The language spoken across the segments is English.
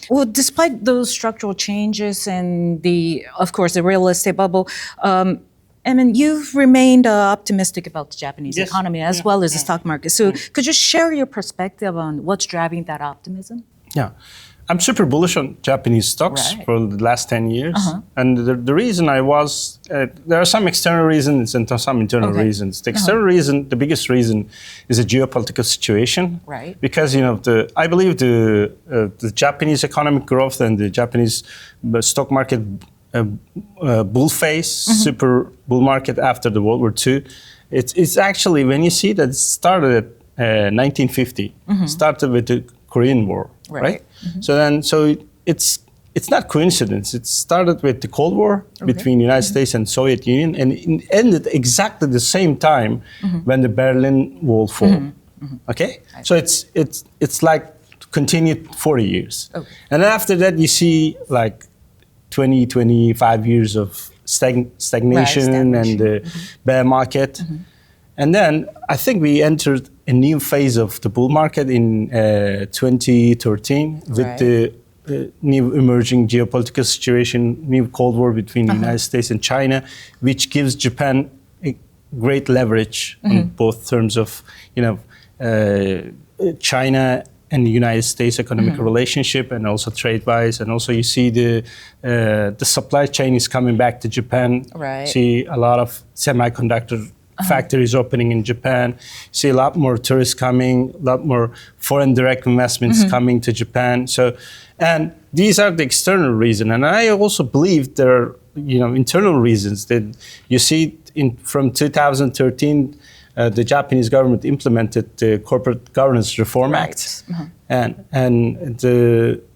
Well, despite those structural changes and of course, the real estate bubble, you've remained optimistic about the Japanese economy as well as the stock market. So could you share your perspective on what's driving that optimism? Yeah. I'm super bullish on Japanese stocks for the last 10 years. And the reason I was, there are some external reasons and some internal reasons. The external reason, the biggest reason is the geopolitical situation. Right. Because, I believe the Japanese economic growth and the Japanese stock market bull phase, super bull market after the World War II, it's actually, when you see that it started at 1950, started with the Korean War, right? So it's not coincidence. It started with the Cold War between the United States and Soviet Union, and it ended exactly the same time when the Berlin Wall fell. Okay, so it's like continued 40 years, and then after that you see like 25 years of stagnation and the bear market, and then I think we entered a new phase of the bull market in 2013 with the new emerging geopolitical situation, new Cold War between the United States and China, which gives Japan a great leverage on both terms of, China and the United States economic relationship, and also trade-wise, and also you see the supply chain is coming back to Japan. See a lot of semiconductor factories opening in Japan. See a lot more tourists coming, a lot more foreign direct investments coming to Japan. So, and these are the external reasons. And I also believe there are, internal reasons that you see from 2013, the Japanese government implemented the Corporate Governance Reform Act. And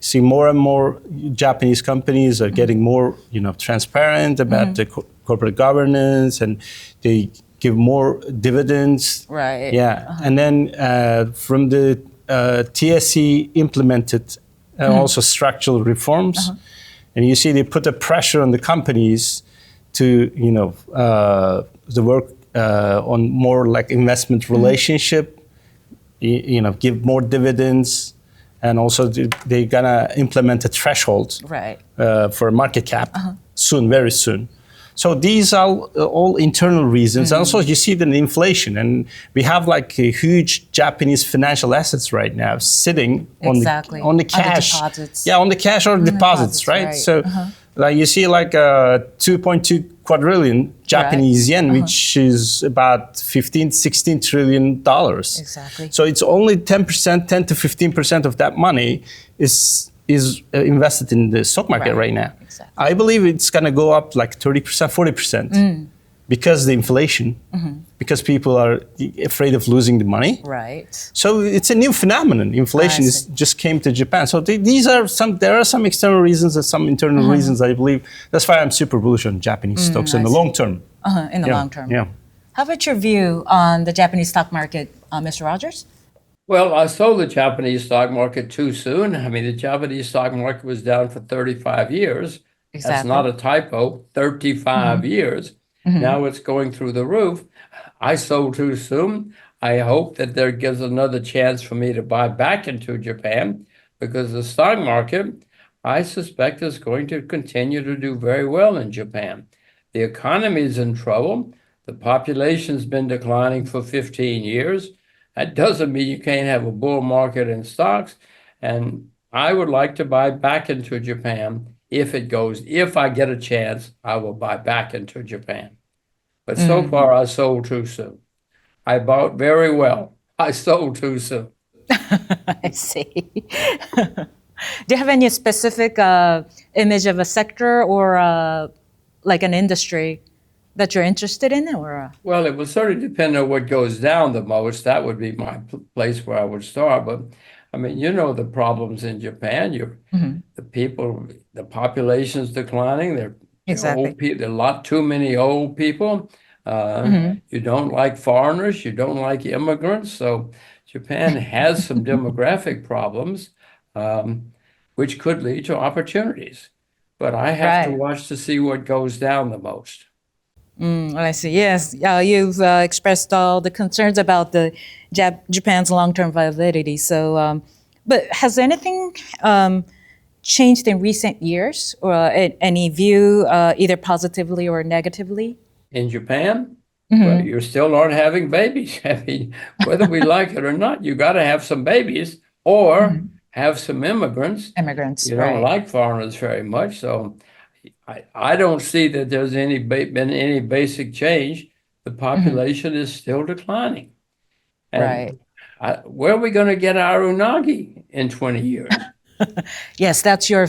see more and more Japanese companies are getting more, transparent about the corporate governance, and they give more dividends. And then from the TSE implemented also structural reforms, and you see they put a pressure on the companies to the work on more like investment relationship, give more dividends, and also they're gonna implement a threshold for market cap soon, very soon. So these are all internal reasons. Also, you see the inflation, and we have like a huge Japanese financial assets right now sitting on the cash. On the deposits. On the cash or deposits, right? So like you see like 2.2 quadrillion Japanese yen, which is about 16 trillion dollars. Exactly. So it's only 10 to 15% of that money is invested in the stock market right now. Exactly. I believe it's going to go up like 30%, 40% because the inflation, because people are afraid of losing the money. So it's a new phenomenon. Inflation just came to Japan. So there are some external reasons and some internal reasons, I believe. That's why I'm super bullish on Japanese stocks in the long term. In the long term. Yeah. How about your view on the Japanese stock market, Mr. Rogers? Well, I sold the Japanese stock market too soon. I mean, the Japanese stock market was down for 35 years. That's not a typo, 35 years. Now it's going through the roof. I sold too soon. I hope that there gives another chance for me to buy back into Japan, because the stock market, I suspect, is going to continue to do very well in Japan. The economy is in trouble. The population's been declining for 15 years. That doesn't mean you can't have a bull market in stocks. And I would like to buy back into Japan if I get a chance, I will buy back into Japan. But so far, I sold too soon. I bought very well. I sold too soon. I see. Do you have any specific image of a sector or like an industry that you're interested in, or? Well, it will certainly depend on what goes down the most. That would be my place where I would start. But I mean, the problems in Japan. The people, the population's declining. There are old people. There are a lot too many old people. You don't like foreigners. You don't like immigrants. So Japan has some demographic problems, which could lead to opportunities. But I have to watch to see what goes down the most. I see. Yes, you've expressed all the concerns about the Japan's long-term viability. So, but has anything changed in recent years, or any view, either positively or negatively? In Japan, well, you still aren't having babies. I mean, whether we like it or not, you got to have some babies or have some immigrants. Immigrants, You don't like foreigners very much, so I don't see that there's been any basic change. The population is still declining. And where are we going to get our unagi in 20 years? Yes, that's your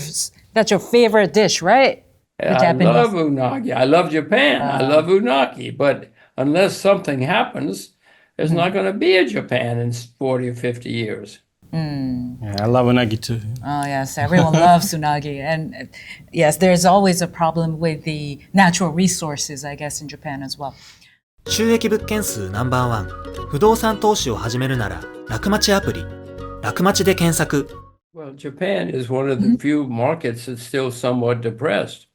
favorite dish, right? I love unagi. I love Japan. I love unagi. But unless something happens, there's not going to be a Japan in 40 or 50 years. Yeah, I love unagi too. Oh, yes, everyone loves unagi. And yes, there's always a problem with the natural resources, I guess, in Japan as well. 収益物件数ナンバーワン、不動産投資を始めるなら、楽町アプリ、楽町で検索。Well, Japan is one of the few markets that's still somewhat depressed.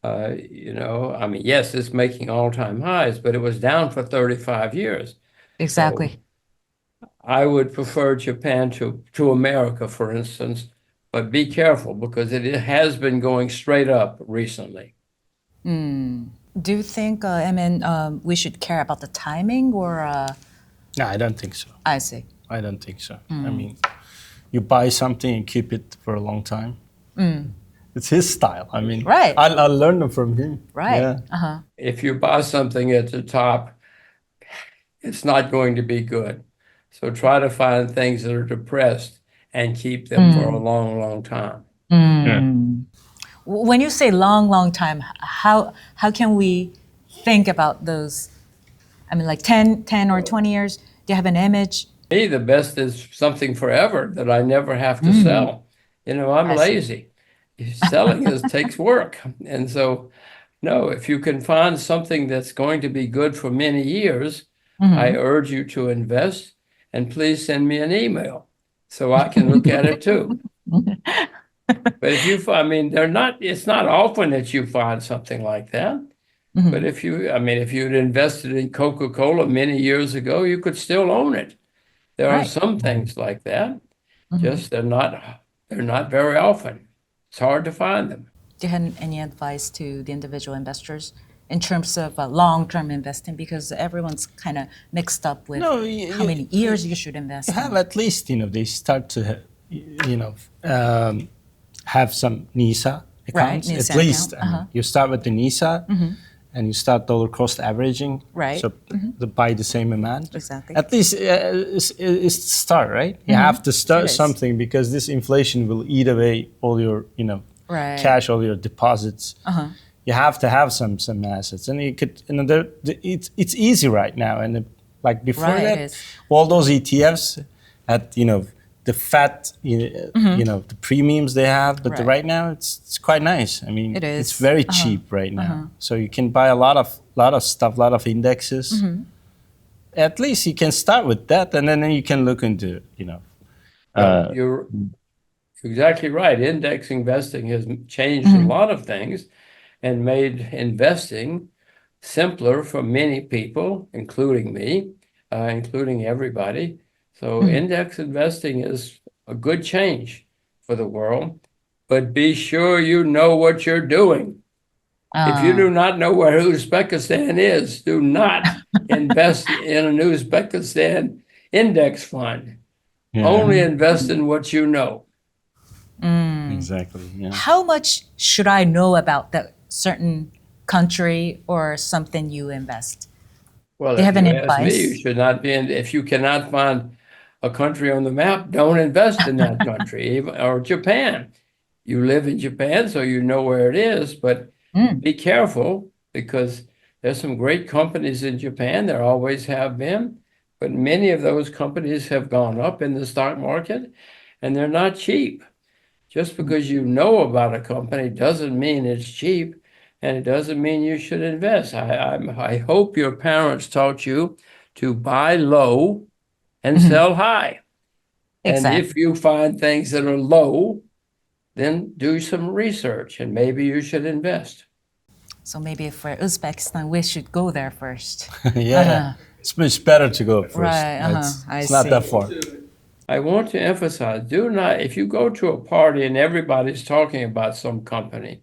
I mean, yes, it's making all-time highs, but it was down for 35 years. Exactly. So I would prefer Japan to America, for instance, but be careful because it has been going straight up recently. Do you think, we should care about the timing or? No, I don't think so. I see. I don't think so. I mean, you buy something and keep it for a long time. It's his style. I mean, Right. I learned it from him. Right. Yeah. If you buy something at the top, it's not going to be good. So try to find things that are depressed and keep them for a long, long time. Yeah. When you say long time, how can we think about those? I mean, like 10 or 20 years? Do you have an image? Me, the best is something forever that I never have to sell. I'm lazy. Selling takes work. And so, no, if you can find something that's going to be good for many years, I urge you to invest, and please send me an email so I can look at it too. But it's not often that you find something like that. But if you'd invested in Coca-Cola many years ago, you could still own it. There are some things like that. Just they're not very often. It's hard to find them. Do you have any advice to the individual investors in terms of long-term investing? Because everyone's kind of mixed up with how many years you should invest. You have at least, they start to, have some NISA accounts. NISA at least. account. You start with the NISA and you start dollar cost averaging. Right. So buy the same amount. Exactly. At least it's the start, right? You have to start something because this inflation will eat away all your, cash, all your deposits. You have to have some assets, and you could, it's easy right now. And like before that, all those ETFs at the fat, the premiums they have, but right now it's quite nice. I mean, it's very cheap right now, so you can buy a lot of stuff, a lot of indexes. At least you can start with that, and then you can look into, You're exactly right. Index investing has changed a lot of things and made investing simpler for many people, including me, including everybody. So index investing is a good change for the world, but be sure you know what you're doing. If you do not know where Uzbekistan is, do not invest in an Uzbekistan index fund. Only invest in what you know. Exactly. Yeah. How much should I know about that certain country or something you invest? Well, Do you have if any you ask advice? me, you should not be in. If you cannot find a country on the map, don't invest in that country, or Japan. You live in Japan, so you know where it is, but be careful because there's some great companies in Japan. There always have been, but many of those companies have gone up in the stock market, and they're not cheap. Just because you know about a company doesn't mean it's cheap, and it doesn't mean you should invest. I hope your parents taught you to buy low and sell high. Exactly. And if you find things that are low, then do some research, and maybe you should invest. So maybe for Uzbekistan, we should go there first. It's much better to go first. Right, It's not that far. I want to emphasize, do not, if you go to a party and everybody's talking about some company,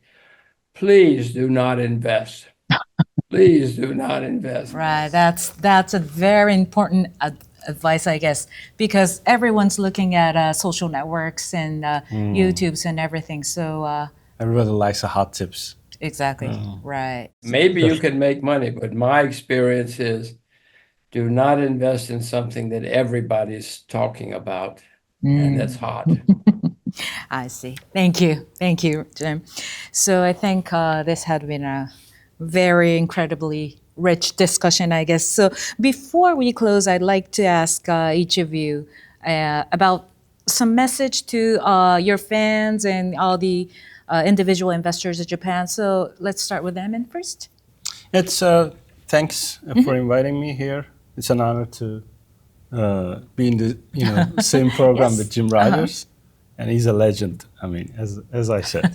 please do not invest. Please do not invest. Right. That's a very important advice, I guess, because everyone's looking at social networks and YouTubes and everything. So everybody likes the hot tips. Exactly. Right. Maybe you can make money, but my experience is do not invest in something that everybody's talking about and that's hot. I see. Thank you. Thank you, Jim. So I think this had been a very incredibly rich discussion, I guess. So before we close, I'd like to ask each of you about some message to your fans and all the individual investors in Japan. So let's start with Emin first. It's thanks for inviting me here. It's an honor to be in the same program Yes. with Jim Rogers, and he's a legend. I mean, as I said,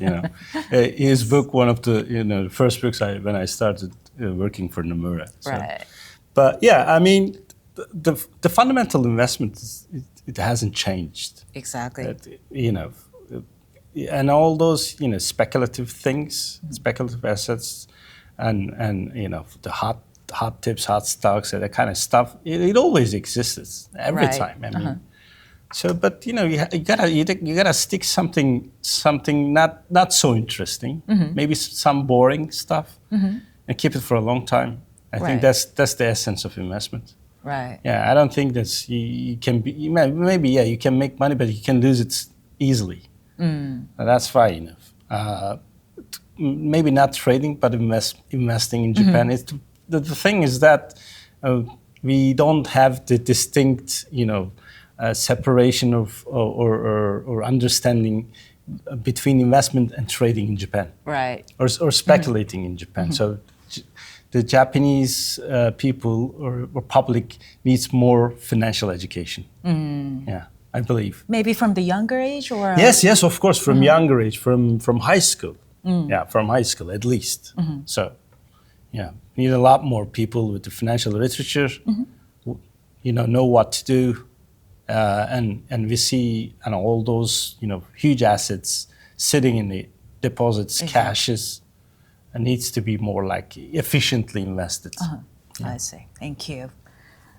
his book, one of the first books when I started working for Nomura. So. Right. But yeah, I mean, the fundamental investment it hasn't changed. Exactly. And all those speculative things, speculative assets, and the hot tips, hot stocks, and that kind of stuff. It always exists every Right. time. I mean, so but you gotta stick something not so interesting, maybe some boring stuff, and keep it for a long time. I think Right. that's the essence of investment. Right. Yeah, I don't think you can be maybe you can make money, but you can lose it easily. That's fine enough. Maybe not trading, but investing in Japan. The thing is that we don't have the distinct, separation of or understanding between investment and trading in Japan, Right. or speculating in Japan. So the Japanese people or public needs more financial education. Yeah, I believe. Maybe from the younger age or? Yes, of course, from younger age, from high school. Yeah, from high school at least. So, yeah, we need a lot more people with the financial literature, who, know what to do, and we see all those huge assets sitting in the deposits, cashes, and needs to be more like efficiently invested. I see. Thank you.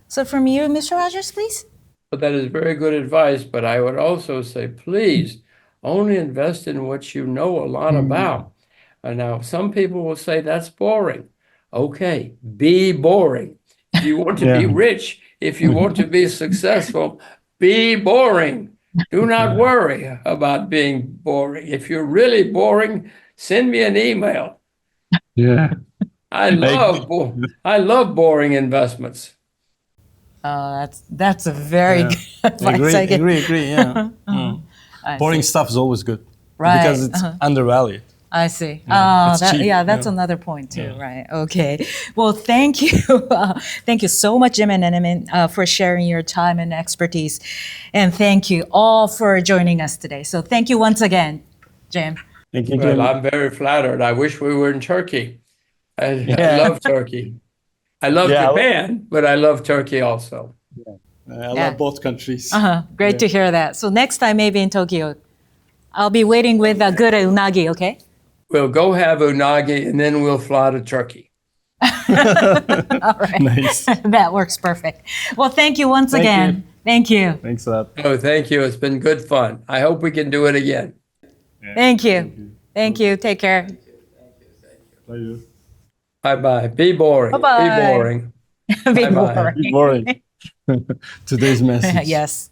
So from you, Mr. Rogers, please. But that is very good advice, but I would also say, please, only invest in what you know a lot about. And now, some people will say that's boring. Okay, be boring. If you want to be rich, if you want to be successful, be boring. Do not worry about being boring. If you're really boring, send me an email. Yeah. I love boring investments. That's a very good advice. Agree. Yeah. Boring stuff is always good, Right. Because it's undervalued. I see. It's cheap, That's another point too, right? Okay. Well, thank you. Thank you so much, Jim and Emin, for sharing your time and expertise. And thank you all for joining us today. So thank you once again, Jim. Thank you. Well, I'm very flattered. I wish we were in Turkey. I love Turkey. I love Japan, but I love Turkey also. I love both countries. Great to hear that. So next time, maybe in Tokyo, I'll be waiting with a good unagi, okay? We'll go have unagi and then we'll fly to Turkey. All right. Nice. That works perfect. Well, thank you once again. Thank you. Thanks a lot. Oh, thank you. It's been good fun. I hope we can do it again. Thank you. Thank you. Take care. Bye-bye. Be boring. Bye-bye. Be boring. Be Bye-bye. boring. Boring. Today's message. Yes.